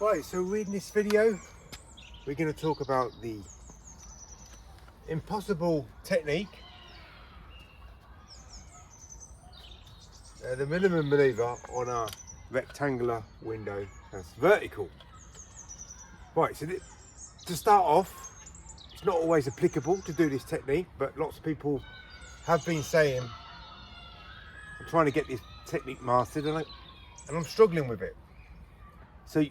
Right, so in this video we're going to talk about the impossible technique, the minimum manoeuvre on a rectangular window that's vertical. Right, so to start off, it's not always applicable to do this technique, but lots of people have been saying, I'm trying to get this technique mastered and I'm struggling with it. So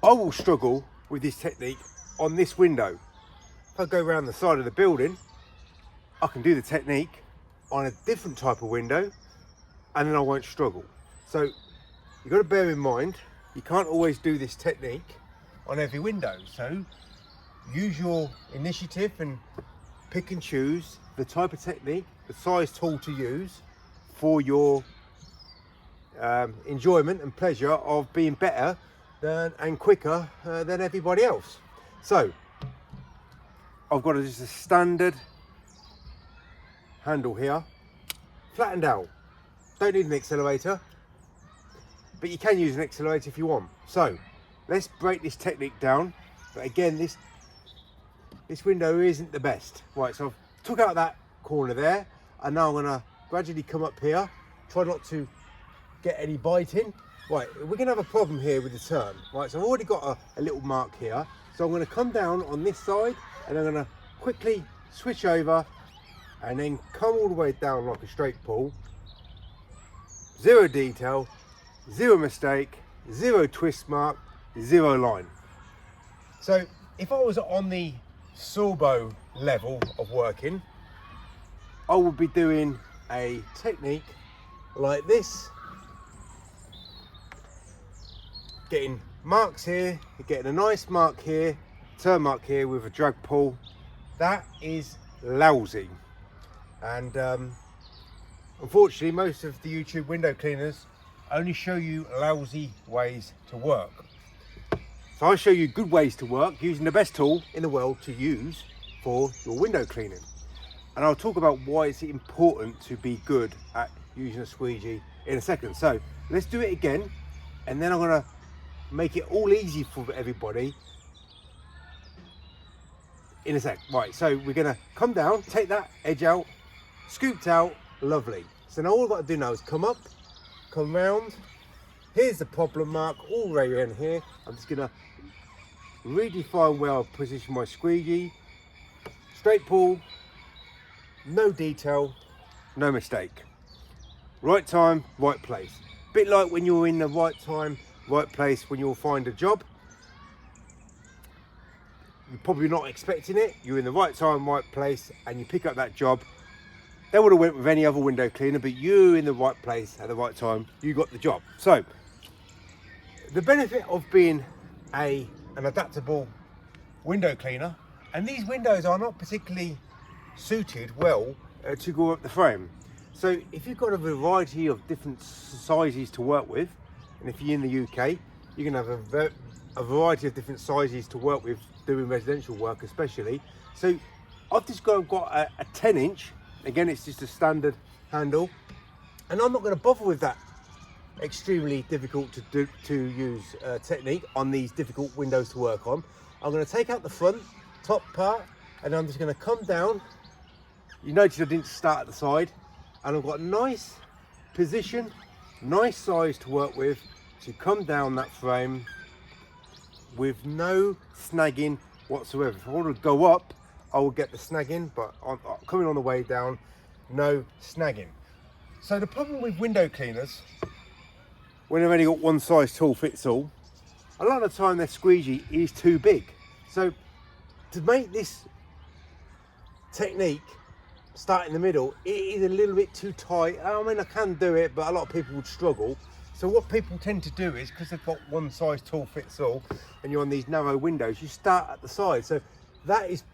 I will struggle with this technique on this window. If I go around the side of the building, I can do the technique on a different type of window and then I won't struggle. So you've got to bear in mind, you can't always do this technique on every window. So use your initiative and pick and choose the type of technique, the size tool to use for your enjoyment and pleasure of being better and quicker than everybody else. So I've got just a standard handle here, flattened out. Don't need an accelerator, but you can use an accelerator if you want. So let's break this technique down. But again, this window isn't the best. Right, so I've took out that corner there, and now I'm gonna gradually come up here, try not to get any biting. Right, we're gonna have a problem here with the turn. Right, so I've already got a little mark here. So I'm gonna come down on this side and I'm gonna quickly switch over and then come all the way down like a straight pull. Zero detail, zero mistake, zero twist mark, zero line. So if I was on the Sorbo level of working, I would be doing a technique like this. Getting marks here, getting a nice mark here, turn mark here with a drag pull. That is lousy. And unfortunately, most of the YouTube window cleaners only show you lousy ways to work. So I show you good ways to work using the best tool in the world to use for your window cleaning. And I'll talk about why it's important to be good at using a squeegee in a second. So let's do it again, and then I'm gonna make it all easy for everybody in a sec. Right, so we're gonna come down, take that edge out, scooped out, lovely. So now all I've got to do now is come up, come round. Here's the problem mark all right in here. I'm just gonna redefine where I'll position my squeegee. Straight pull, no detail, no mistake. Right time, right place. Bit like when you're in the right time, right place when you'll find a job. You're probably not expecting it. You're in the right time, right place, and you pick up that job. They would have went with any other window cleaner, but you're in the right place at the right time. You got the job. So the benefit of being an adaptable window cleaner, and these windows are not particularly suited well to go up the frame. So if you've got a variety of different sizes to work with, and if you're in the UK, you can have a variety of different sizes to work with doing residential work especially. So I've just got a 10-inch, again it's just a standard handle, and I'm not going to bother with that extremely difficult to use technique on these difficult windows to work on. I'm going to take out the front top part, and I'm just going to come down. You notice I didn't start at the side, and I've got a nice position, nice size to work with to come down that frame with no snagging whatsoever. If I want to go up, I will get the snagging, but coming on the way down, no snagging. So the problem with window cleaners, when they've only got one size tool fits all, a lot of the time their squeegee is too big. So to make this technique start in the middle, it is a little bit too tight. I mean, I can do it, but a lot of people would struggle. So what people tend to do is, because they've got one size tool fits all and you're on these narrow windows, you start at the side. So that is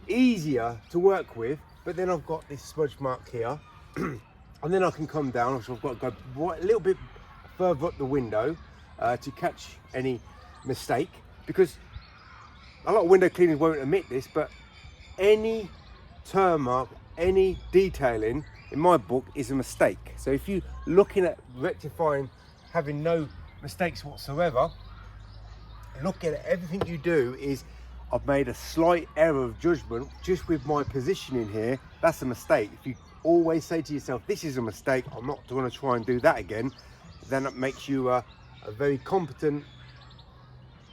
easier to work with, but then I've got this smudge mark here and then I can come down. So I've got to go right a little bit further up the window to catch any mistake, because a lot of window cleaners won't admit this, but any turn mark, any detailing in my book is a mistake. So if you're looking at rectifying, having no mistakes whatsoever, look at everything you do is, I've made a slight error of judgment just with my positioning here. That's a mistake. If you always say to yourself, this is a mistake, I'm not going to try and do that again, then it makes you a very competent,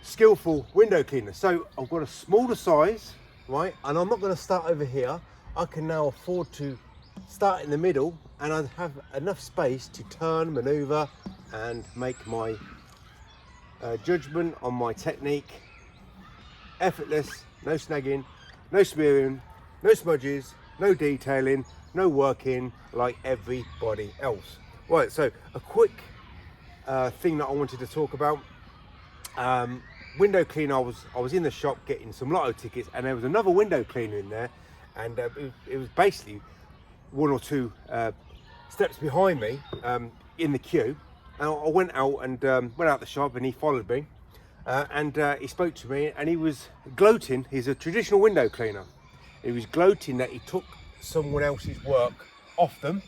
skillful window cleaner. So I've got a smaller size, right? And I'm not going to start over here. I can now afford to start in the middle, and I have enough space to turn, maneuver, and make my judgment on my technique effortless. No snagging, no smearing, no smudges, no detailing, no working like everybody else. Right, so a quick thing that I wanted to talk about. Window cleaner, I was in the shop getting some lotto tickets, and there was another window cleaner in there, and it was basically one or two steps behind me in the queue. And I went out the shop, and he followed me, and he spoke to me, and he was gloating. He's a traditional window cleaner. He was gloating that he took someone else's work off them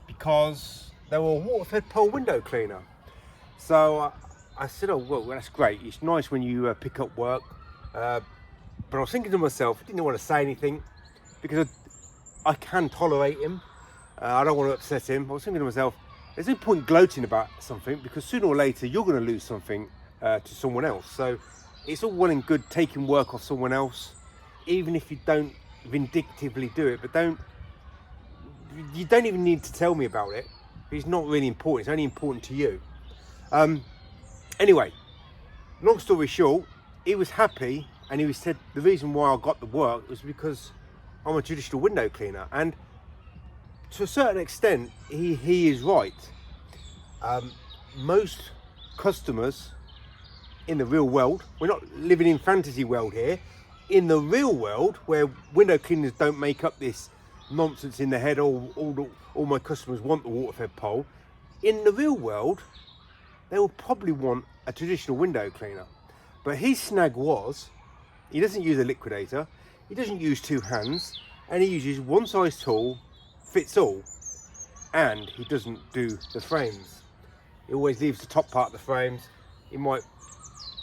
because they were a water-fed pole window cleaner. So I said, oh, well, that's great. It's nice when you pick up work. But I was thinking to myself, I didn't want to say anything because I can tolerate him. I don't want to upset him. I was thinking to myself, there's no point gloating about something because sooner or later you're going to lose something to someone else. So it's all well and good taking work off someone else, even if you don't vindictively do it. But you don't even need to tell me about it. It's not really important. It's only important to you. Anyway, long story short, he was happy, and he said the reason why I got the work was because I'm a traditional window cleaner, and to a certain extent, he is right. Most customers in the real world, we're not living in fantasy world here, in the real world where window cleaners don't make up this nonsense in their head, all my customers want the water-fed pole. In the real world, they will probably want a traditional window cleaner. But his snag was, he doesn't use a liquidator, he doesn't use two hands, and he uses one size tool, fits all, and he doesn't do the frames. He always leaves the top part of the frames. He might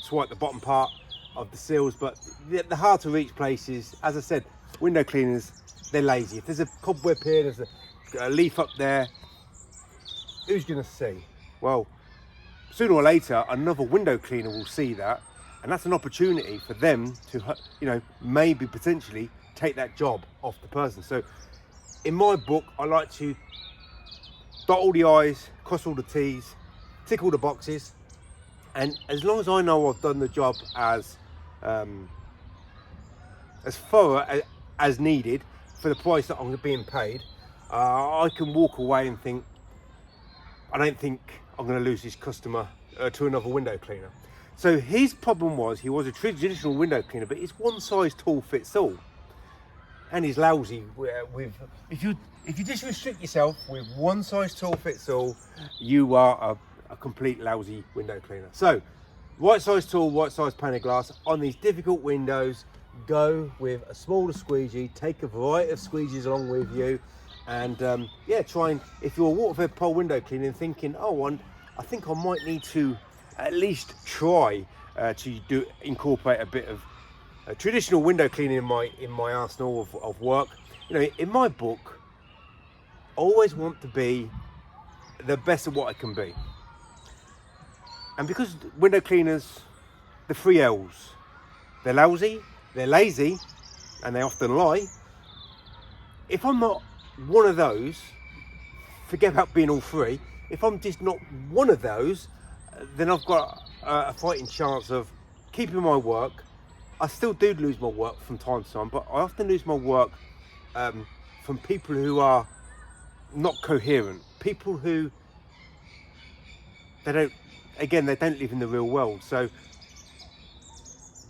swipe the bottom part of the seals, but the hard to reach places, as I said, window cleaners, they're lazy. If there's a cobweb here, there's a leaf up there, who's gonna see? Well, sooner or later, another window cleaner will see that, and that's an opportunity for them to, maybe potentially take that job off the person. So in my book, I like to dot all the I's, cross all the T's, tick all the boxes, and as long as I know I've done the job as thorough as needed for the price that I'm being paid, I can walk away and think, I don't think I'm going to lose this customer to another window cleaner. So his problem was, he was a traditional window cleaner, but it's one size tool fits all, and he's lousy with. If you just restrict yourself with one size tool fits all, you are a complete lousy window cleaner. So, right size tool, right size pane of glass on these difficult windows. Go with a smaller squeegee. Take a variety of squeegees along with you. And try and, if you're a water-fed pole window cleaning, thinking, I think I might need to at least try to incorporate a bit of traditional window cleaning in my arsenal of work. In my book, I always want to be the best of what I can be. And because window cleaners, the 3 L's, they're lousy, they're lazy, and they often lie. If I'm not one of those, forget about being all 3. If I'm just not one of those, then I've got a fighting chance of keeping my work. I still do lose my work from time to time, but I often lose my work from people who are not coherent, people who they don't live in the real world. So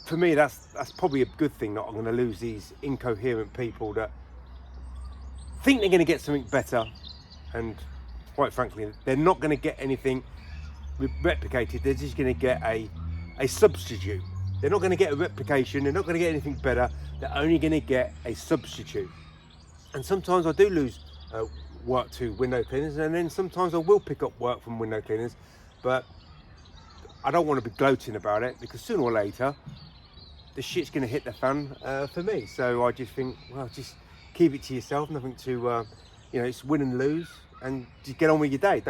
for me, that's probably a good thing, that I'm going to lose these incoherent people that think they're going to get something better, and quite frankly, they're not going to get anything replicated. They're just going to get a substitute. They're not going to get a replication. They're not going to get anything better. They're only going to get a substitute. And sometimes I do lose work to window cleaners, and then sometimes I will pick up work from window cleaners. But I don't want to be gloating about it, because sooner or later the shit's going to hit the fan for me. So I just think, well, just keep it to yourself. Nothing to, it's win and lose, and just get on with your day.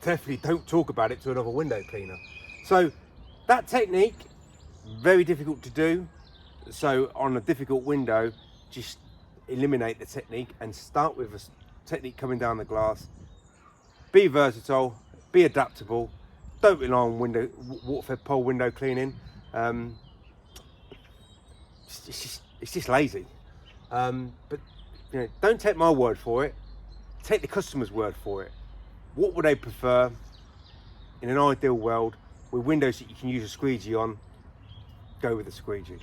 Definitely don't talk about it to another window cleaner. So that technique, very difficult to do. So on a difficult window, just eliminate the technique and start with a technique coming down the glass. Be versatile, be adaptable. Don't rely on water-fed pole window cleaning. It's just lazy. But don't take my word for it. Take the customer's word for it. What would they prefer in an ideal world with windows that you can use a squeegee on? Go with a squeegee.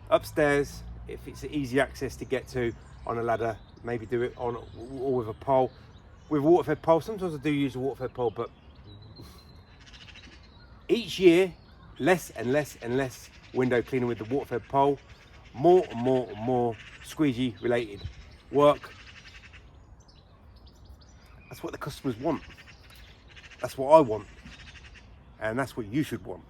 Upstairs, if it's easy access to get to on a ladder, maybe do it on or with a pole. With a water-fed pole, sometimes I do use a water-fed pole, but each year, less and less and less window cleaning with the water-fed pole, more and more and more squeegee related work. That's what the customers want. That's what I want. And that's what you should want.